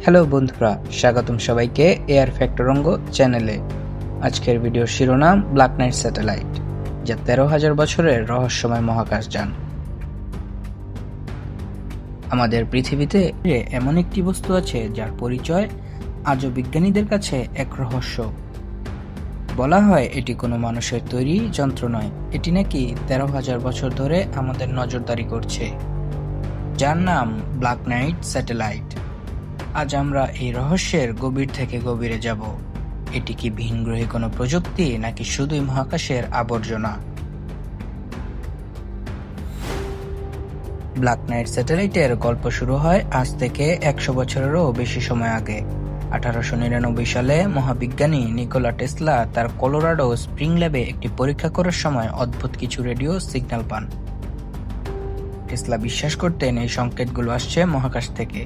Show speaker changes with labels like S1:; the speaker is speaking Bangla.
S1: হ্যালো বন্ধুরা, স্বাগতম সবাইকে এয়ার ফ্যাক্ট রঙ্গ চ্যানেলে। আজকের ভিডিওর শিরোনাম ব্ল্যাক নাইট স্যাটেলাইট, যা 13,000 বছরের রহস্যময় মহাকাশযান। আমাদের পৃথিবীতে এমন একটি বস্তু আছে যার পরিচয় আজও বিজ্ঞানীদের কাছে এক রহস্য। বলা হয় এটি কোনো মানুষের তৈরি যন্ত্র নয়, এটি নাকি 13,000 বছর ধরে আমাদের নজরদারি করছে, যার নাম ব্ল্যাক নাইট স্যাটেলাইট। আজ আমরা এই রহস্যের গভীর থেকে গভীরে যাব। এটি কি ভিনগ্রহী কোনো প্রযুক্তি নাকি শুধুই মহাকাশের আবর্জনা? ব্ল্যাক নাইট স্যাটেলাইটের গল্প শুরু হয় আজ থেকে 100 বছরেরও বেশি সময় আগে। 1899 সালে মহাবিজ্ঞানী নিকোলা টেসলা তার কলোরাডো স্প্রিং ল্যাবে একটি পরীক্ষা করার সময় অদ্ভুত কিছু রেডিও সিগন্যাল পান। টেসলা বিশ্বাস করতেন এই সংকেতগুলো আসছে মহাকাশ থেকে,